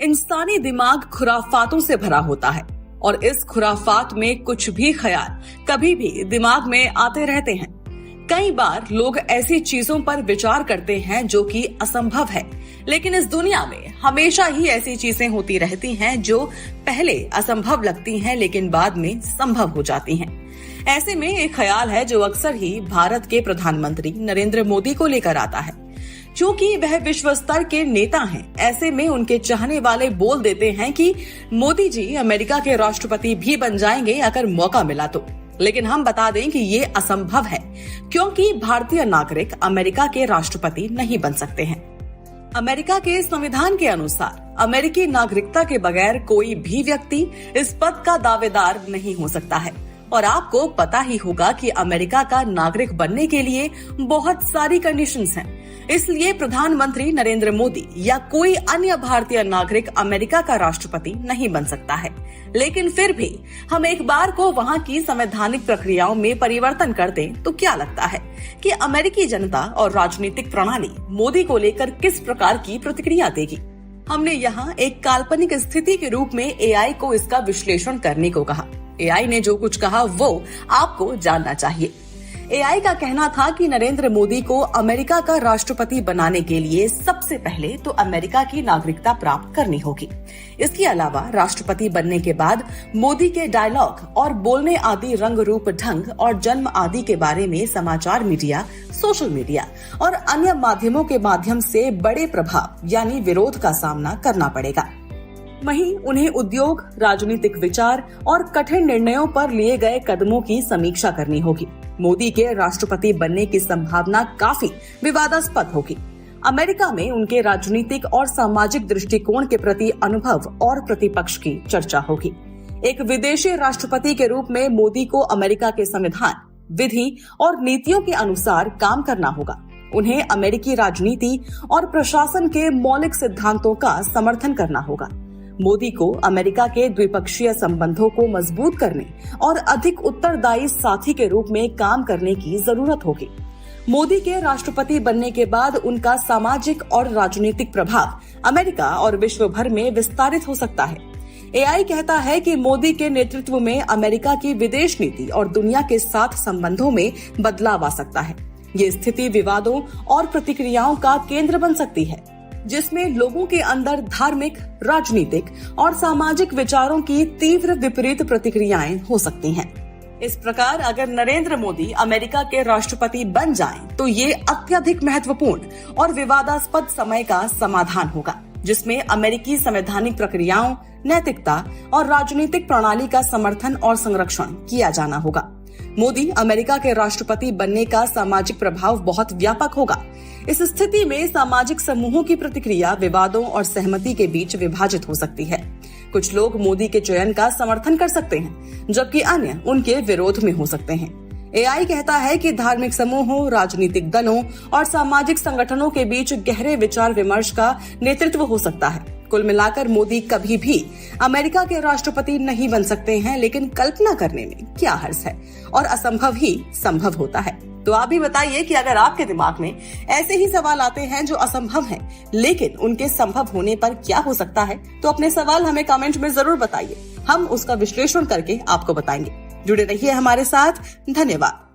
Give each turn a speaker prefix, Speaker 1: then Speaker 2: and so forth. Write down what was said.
Speaker 1: इंसानी दिमाग खुराफातों से भरा होता है और इस खुराफात में कुछ भी ख्याल कभी भी दिमाग में आते रहते हैं। कई बार लोग ऐसी चीजों पर विचार करते हैं जो कि असंभव है, लेकिन इस दुनिया में हमेशा ही ऐसी चीजें होती रहती हैं जो पहले असंभव लगती हैं लेकिन बाद में संभव हो जाती हैं। ऐसे में एक ख्याल है जो अक्सर ही भारत के प्रधानमंत्री नरेंद्र मोदी को लेकर आता है। क्योंकि वह विश्व स्तर के नेता हैं, ऐसे में उनके चाहने वाले बोल देते हैं कि मोदी जी अमेरिका के राष्ट्रपति भी बन जाएंगे अगर मौका मिला तो। लेकिन हम बता दें कि ये असंभव है, क्योंकि भारतीय नागरिक अमेरिका के राष्ट्रपति नहीं बन सकते हैं। अमेरिका के संविधान के अनुसार अमेरिकी नागरिकता के बगैर कोई भी व्यक्ति इस पद का दावेदार नहीं हो सकता है। और आपको पता ही होगा कि अमेरिका का नागरिक बनने के लिए बहुत सारी कंडीशंस हैं। इसलिए प्रधानमंत्री नरेंद्र मोदी या कोई अन्य भारतीय नागरिक अमेरिका का राष्ट्रपति नहीं बन सकता है। लेकिन फिर भी हम एक बार को वहां की संवैधानिक प्रक्रियाओं में परिवर्तन कर दें तो क्या लगता है कि अमेरिकी जनता और राजनीतिक प्रणाली मोदी को लेकर किस प्रकार की प्रतिक्रिया देगी? हमने यहाँ एक काल्पनिक स्थिति के रूप में एआई को इसका विश्लेषण करने को कहा। एआई ने जो कुछ कहा वो आपको जानना चाहिए। एआई का कहना था कि नरेंद्र मोदी को अमेरिका का राष्ट्रपति बनाने के लिए सबसे पहले तो अमेरिका की नागरिकता प्राप्त करनी होगी। इसके अलावा राष्ट्रपति बनने के बाद मोदी के डायलॉग और बोलने आदि रंग रूप ढंग और जन्म आदि के बारे में समाचार मीडिया, सोशल मीडिया और अन्य माध्यमों के माध्यम से बड़े प्रभाव यानी विरोध का सामना करना पड़ेगा। वहीं उन्हें उद्योग, राजनीतिक विचार और कठिन निर्णयों पर लिए गए कदमों की समीक्षा करनी होगी। मोदी के राष्ट्रपति बनने की संभावना काफी विवादास्पद होगी। अमेरिका में उनके राजनीतिक और सामाजिक दृष्टिकोण के प्रति अनुभव और प्रतिपक्ष की चर्चा होगी। एक विदेशी राष्ट्रपति के रूप में मोदी को अमेरिका के संविधान, विधि और नीतियों के अनुसार काम करना होगा। उन्हें अमेरिकी राजनीति और प्रशासन के मौलिक सिद्धांतों का समर्थन करना होगा। मोदी को अमेरिका के द्विपक्षीय संबंधों को मजबूत करने और अधिक उत्तरदायी साथी के रूप में काम करने की जरूरत होगी। मोदी के राष्ट्रपति बनने के बाद उनका सामाजिक और राजनीतिक प्रभाव अमेरिका और विश्व भर में विस्तारित हो सकता है। एआई कहता है कि मोदी के नेतृत्व में अमेरिका की विदेश नीति और दुनिया के साथ संबंधों में बदलाव आ सकता है। ये स्थिति विवादों और प्रतिक्रियाओं का केंद्र बन सकती है, जिसमें लोगों के अंदर धार्मिक, राजनीतिक और सामाजिक विचारों की तीव्र विपरीत प्रतिक्रियाएं हो सकती हैं। इस प्रकार अगर नरेंद्र मोदी अमेरिका के राष्ट्रपति बन जाएं, तो ये अत्यधिक महत्वपूर्ण और विवादास्पद समय का समाधान होगा, जिसमें अमेरिकी संवैधानिक प्रक्रियाओं, नैतिकता और राजनीतिक प्रणाली का समर्थन और संरक्षण किया जाना होगा। मोदी अमेरिका के राष्ट्रपति बनने का सामाजिक प्रभाव बहुत व्यापक होगा। इस स्थिति में सामाजिक समूहों की प्रतिक्रिया विवादों और सहमति के बीच विभाजित हो सकती है। कुछ लोग मोदी के चयन का समर्थन कर सकते हैं, जबकि अन्य उनके विरोध में हो सकते हैं। एआई कहता है कि धार्मिक समूहों, राजनीतिक दलों और सामाजिक संगठनों के बीच गहरे विचार विमर्श का नेतृत्व हो सकता है। कुल मिलाकर मोदी कभी भी अमेरिका के राष्ट्रपति नहीं बन सकते हैं, लेकिन कल्पना करने में क्या हर्ज है और असंभव ही संभव होता है। तो आप भी बताइए कि अगर आपके दिमाग में ऐसे ही सवाल आते हैं जो असंभव हैं, लेकिन उनके संभव होने पर क्या हो सकता है, तो अपने सवाल हमें कमेंट में जरूर बताइए। हम उसका विश्लेषण करके आपको बताएंगे। जुड़े रहिए हमारे साथ। धन्यवाद।